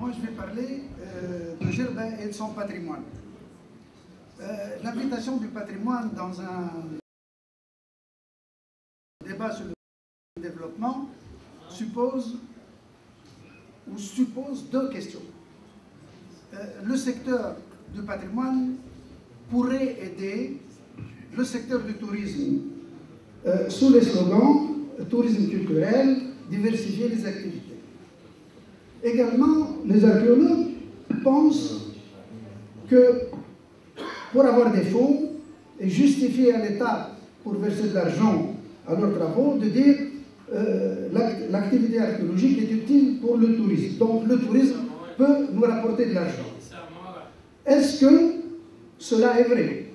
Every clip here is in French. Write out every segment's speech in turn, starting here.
Moi, je vais parler de Djerba et de son patrimoine. L'implication du patrimoine dans un débat sur le développement suppose deux questions. Le secteur du patrimoine pourrait aider le secteur du tourisme sous les slogans tourisme culturel, diversifier les activités. Également, les archéologues pensent que pour avoir des fonds et justifier à l'État pour verser de l'argent à leurs travaux, de dire l'activité archéologique est utile pour le tourisme. Donc le tourisme peut nous rapporter de l'argent. Est-ce que cela est vrai?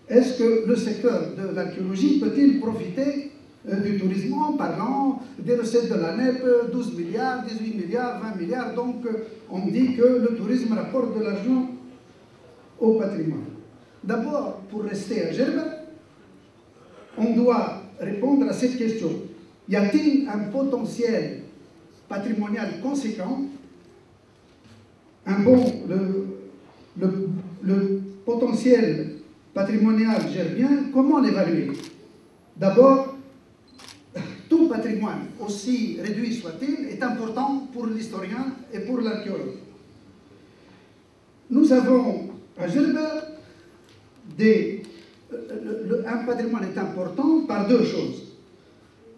Est-ce que le secteur de l'archéologie peut-il profiter du tourisme en parlant des recettes de la NEP, 12 milliards, 18 milliards, 20 milliards, donc on dit que le tourisme rapporte de l'argent au patrimoine. D'abord, pour rester à Djerba, on doit répondre à cette question. Y a-t-il un potentiel patrimonial conséquent? Le potentiel patrimonial djerbien, comment l'évaluer? D'abord, tout patrimoine, aussi réduit soit-il, est important pour l'historien et pour l'archéologue. Nous avons à Djerba un patrimoine est important par deux choses.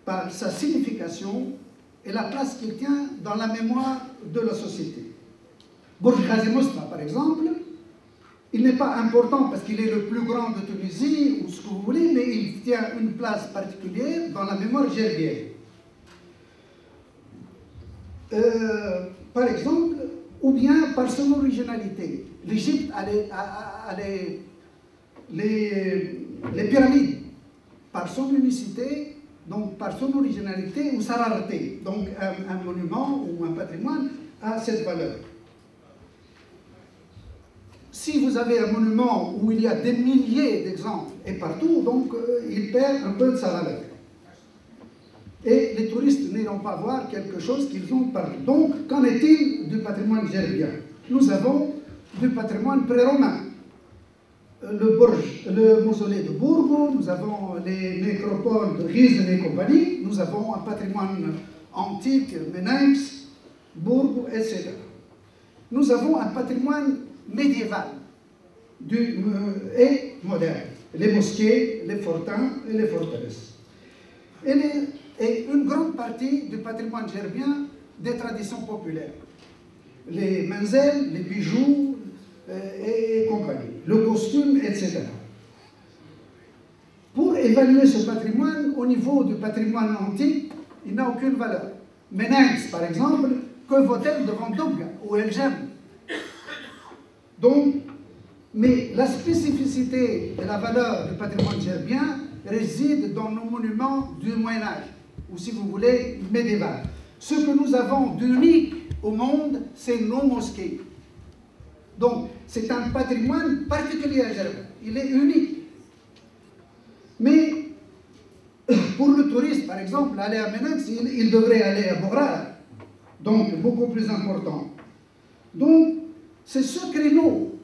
Par sa signification et la place qu'il tient dans la mémoire de la société. Bourg Ghazi Mosfa, par exemple, il n'est pas important parce qu'il est le plus grand de Tunisie, ou ce que vous voulez, mais il tient une place particulière dans la mémoire djerbienne. Par exemple, ou bien par son originalité. L'Égypte a les pyramides, par son unicité, donc par son originalité ou sa rareté. Donc un monument ou un patrimoine a cette valeur. Si vous avez un monument où il y a des milliers d'exemples et partout, donc il perd un peu de sa valeur. Et les touristes n'iront pas voir quelque chose qu'ils ont partout. Donc, qu'en est-il du patrimoine djerbien? Nous avons du patrimoine pré-romain. Le mausolée de Bourg, nous avons les nécropoles de Gizeh et compagnie, nous avons un patrimoine antique, Menaims, Bourg, etc. Nous avons un patrimoine médiéval et moderne, les mosquées, les fortins et les forteresses. Et une grande partie du patrimoine djerbien des traditions populaires. Les menzels, les bijoux et compagnie, le costume, etc. Pour évaluer ce patrimoine, au niveau du patrimoine antique, il n'a aucune valeur. Menaims, par exemple, que vaut-elle devant Doug ou El Jem? Donc, mais la spécificité de la valeur du patrimoine djerbien réside dans nos monuments du Moyen-Âge, ou si vous voulez, médiéval. Ce que nous avons d'unique au monde, c'est nos mosquées. Donc, c'est un patrimoine particulier à Djerba. Il est unique. Mais, pour le touriste, par exemple, aller à Menaims, il devrait aller à Bougra, donc beaucoup plus important. Donc, c'est ce créneau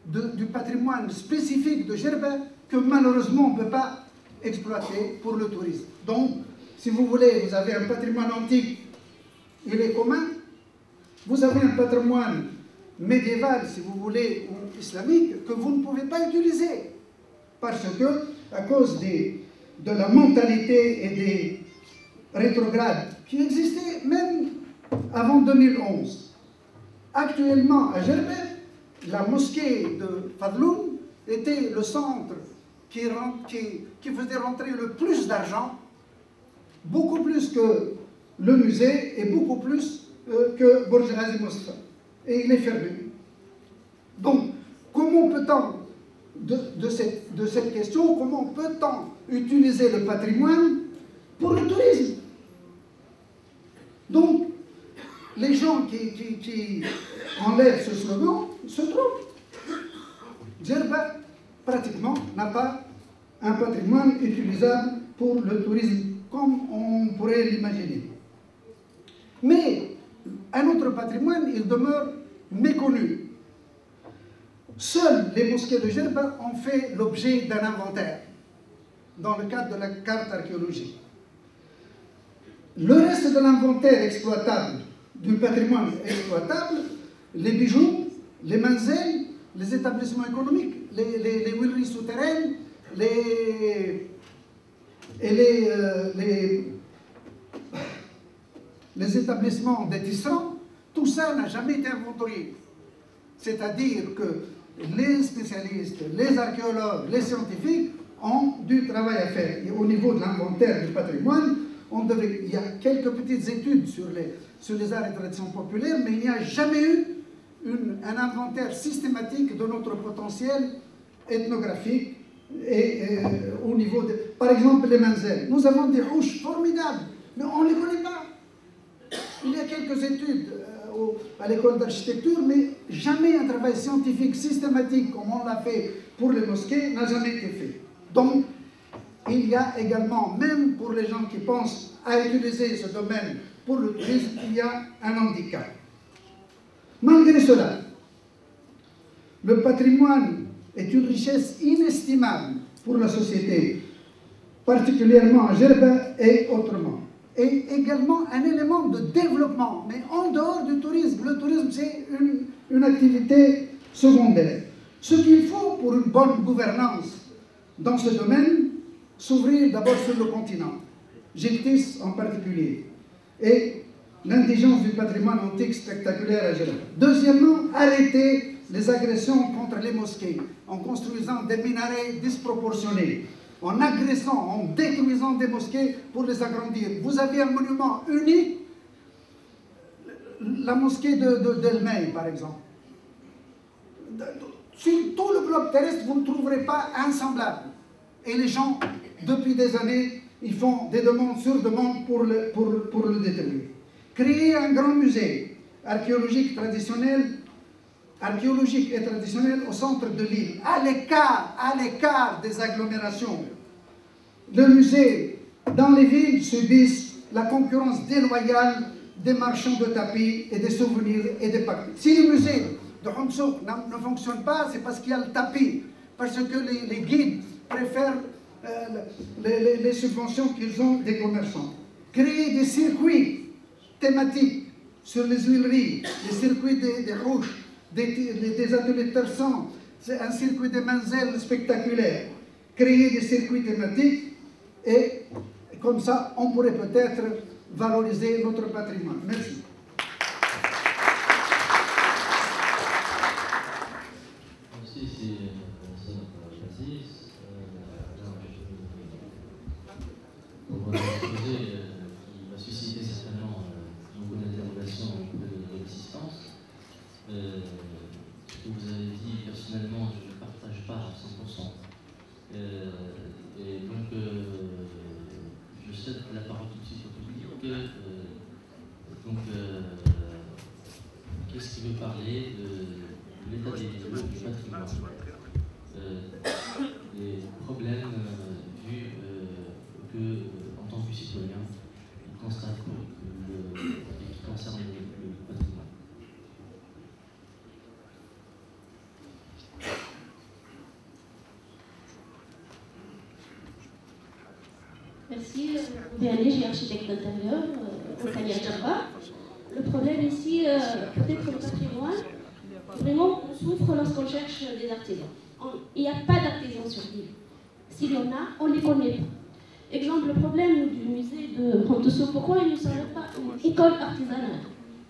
du patrimoine spécifique de Djerba que malheureusement on ne peut pas exploiter pour le tourisme. Donc, si vous voulez, vous avez un patrimoine antique, il est commun. Vous avez un patrimoine médiéval, si vous voulez, ou islamique, que vous ne pouvez pas utiliser. Parce que, à cause de la mentalité et des rétrogrades qui existaient même avant 2011. Actuellement, à Djerba, la mosquée de Fadloun était le centre qui faisait rentrer le plus d'argent, beaucoup plus que le musée et beaucoup plus que Bourg Ghazi Mosfa. Et il est fermé. Donc, comment peut-on, de cette question, comment peut-on utiliser le patrimoine pour le tourisme? Donc, les gens qui enlèvent ce slogan se trompent. Djerba, pratiquement, n'a pas un patrimoine utilisable pour le tourisme, comme on pourrait l'imaginer. Mais un autre patrimoine, il demeure méconnu. Seules les mosquées de Djerba ont fait l'objet d'un inventaire dans le cadre de la carte archéologique. Le reste de l'inventaire exploitable, du patrimoine exploitable, les bijoux, les manzelles, les établissements économiques, les huileries souterraines, les établissements des tisserands, tout ça n'a jamais été inventorié. C'est-à-dire que les spécialistes, les archéologues, les scientifiques ont du travail à faire. Et au niveau de l'inventaire du patrimoine, il y a quelques petites études sur les arts et traditions populaires, mais il n'y a jamais eu un inventaire systématique de notre potentiel ethnographique et au niveau de... Par exemple, les manzelles. Nous avons des houches formidables, mais on ne les connaît pas. Il y a quelques études à l'école d'architecture, mais jamais un travail scientifique systématique comme on l'a fait pour les mosquées n'a jamais été fait. Donc, il y a également, même pour les gens qui pensent à utiliser ce domaine pour le tourisme, il y a un handicap. Malgré cela, le patrimoine est une richesse inestimable pour la société, particulièrement à Djerba et autrement. Et également un élément de développement, mais en dehors du tourisme. Le tourisme, c'est une activité secondaire. Ce qu'il faut pour une bonne gouvernance dans ce domaine, s'ouvrir d'abord sur le continent, Geltis en particulier, et l'indigence du patrimoine antique spectaculaire à Djerba. Deuxièmement, arrêter les agressions contre les mosquées en construisant des minarets disproportionnés, en agressant, en détruisant des mosquées pour les agrandir. Vous avez un monument unique, la mosquée d'El-Mey, par exemple. Sur tout le globe terrestre, vous ne trouverez pas un semblable. Et les gens, depuis des années, ils font des demandes sur demande pour le détruire. Créer un grand musée archéologique et traditionnel au centre de l'île, à l'écart des agglomérations. Le musée, dans les villes, subissent la concurrence déloyale des marchands de tapis et des souvenirs et des papiers. Si le musée de Homsouk ne fonctionne pas, c'est parce qu'il y a le tapis, parce que les guides préfèrent les subventions qu'ils ont des commerçants. Créer des circuits thématiques sur les huileries, les circuits des rouches, des ateliers de terre-sang, c'est un circuit des manzelles spectaculaires. Créer des circuits thématiques et comme ça, on pourrait peut-être valoriser notre patrimoine. Merci. Merci, c'est Aziz. Pour un exposé qui va susciter certainement beaucoup d'interrogations auprès de l'assistance. Ce que vous avez dit, personnellement, je ne partage pas à 100%. Et donc, je cède la parole tout de suite au public. Qu'est-ce qui veut parler de l'état des lieux du patrimoine, des problèmes vus que, en tant que citoyen, il constate et qui concernent le patrimoine. Merci. Béané, j'ai architecte d'intérieur au Sania Djerba. Le problème ici, peut-être le patrimoine, vraiment on souffre lorsqu'on cherche des artisans. Il n'y a pas d'artisans sur l'île. S'il y en a, on ne les connaît pas. Exemple, le problème du musée de Homsouk, pourquoi il ne serait pas une école artisanale?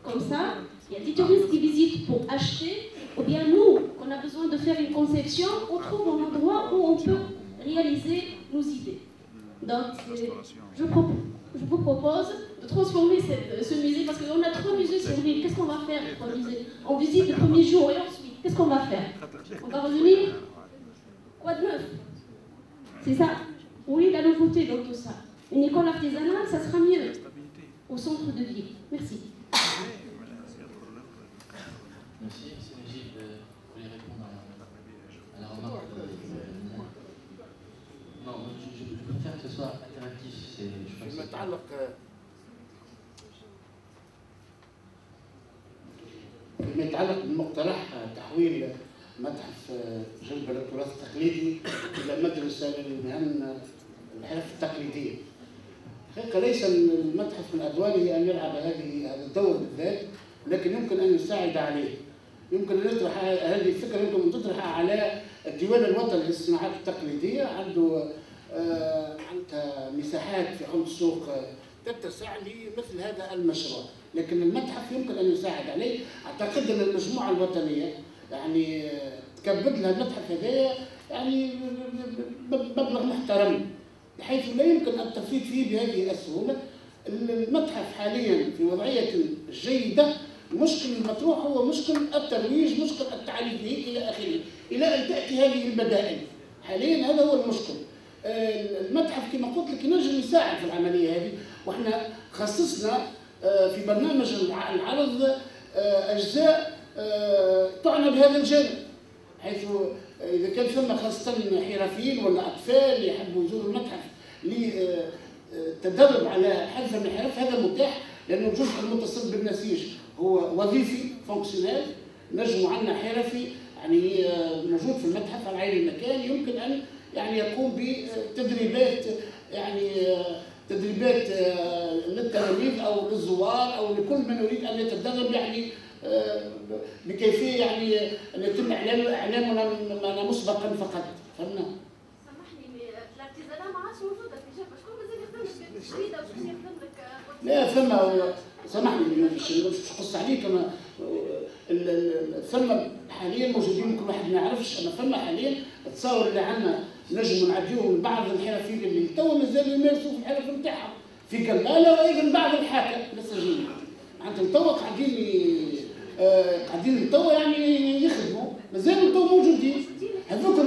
Comme ça, il y a des touristes qui visitent pour acheter, ou bien nous, on a besoin de faire une conception, on trouve un endroit où on peut réaliser nos idées. Donc, je vous propose de transformer ce musée, parce qu'on a 3 musées sur l'île. Qu'est-ce qu'on va faire, 3 musées? On visite le premier jour et ensuite, qu'est-ce qu'on va faire? On va revenir? Quoi de neuf? C'est ça? Oui, la nouveauté dans tout ça. Une école artisanale, ça sera mieux au centre de ville. Merci. Merci. C'est Najib, vous voulez répondre à la remarque Non, je préfère que ce soit interactif. يتعلق بمقترح تحويل متحف جلبة للتراث التقليدي إلى مدرسة للمهن الحرف التقليدية. حقيقة ليس المتحف من أدواره أن يلعب هذا الدور بالذات، لكن يمكن أن يساعد عليه. يمكن أن يطرح هذه الفكرة، يمكن أن تطرح على الديوان الوطني للصناعات التقليدية. عنده مساحات في حوض السوق تتسع لمثل هذا المشروع، لكن المتحف يمكن أن يساعد عليه. أعتقد أن المجموعة الوطنية يعني تكبد لها المتحف هذايا يعني مبلغ محترم، بحيث لا يمكن التفريط فيه بهذه السهولة. المتحف حاليا في وضعية جيدة. المشكل المطروح هو مشكل الترويج، مشكل التعريف به إلى آخره، إلى أن تأتي هذه البدائل. حاليا هذا هو المشكل. المتحف كما قلت لك ينجم يساعد في العملية هذه، وإحنا خصصنا في برنامج العرض أجزاء تعنى بهذا الجانب، حيث إذا كان ثم خاصة حرفيين ولا أطفال يحبوا يزوروا المتحف للتدرب على حرفة من الحرف، هذا متاح، لأنه الجزء المتصل بالنسيج هو وظيفي فونكسيونيل. نجموا عندنا حرفي يعني موجود في المتحف على عين المكان، يمكن أن يعني يقوم بتدريبات يعني تدريبات للتلاميذ او للزوار او لكل من يريد ان يتدرب يعني بكيفيه يعني ان يتم اعلامنا مسبقا فقط. فهمنا؟ سامحني الارتزانات ما عادش موجوده في جبهه، شكون مازال يخدم لك جديده وشكون يخدم لك؟ لا ثم سامحني مش قص عليك، انا ثم حاليا موجودين كل واحد ما يعرفش، انا ثم حاليا التصاور اللي عندنا نجم نعديهم من بعض الحرفيين اللي تو مازالوا يمارسوا في الحرف نتاعهم في قلاله، وايضا بعض الحاكه لسه جايين عندهم تو قاعدين تو يعني يخدموا، مازالوا تو موجودين هذوك.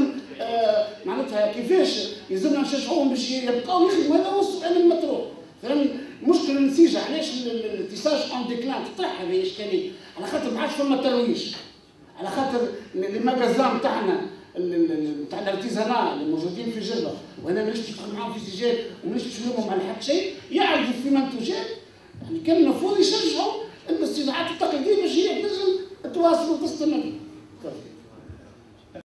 معناتها كيفاش يلزمنا نشجعوهم باش يبقاو يخدموا؟ هذا هو السؤال المطروح. فهمت؟ المشكله النتيجه علاش الاتساج اون ديكلان تطيح هذه اشكاليه، على خاطر ما عادش فما ترويج، على خاطر المجازان تاعنا تاع الارتيزانا اللي موجودين في جربه، وانا مانيش ندخل معاهم في سجال ومانيش نلومهم على حق شيء، يعرفوا في منتوجات يعني كان المفروض يشجعوا الصناعات التقليديه باش هي تنجم تواصل وتستمر.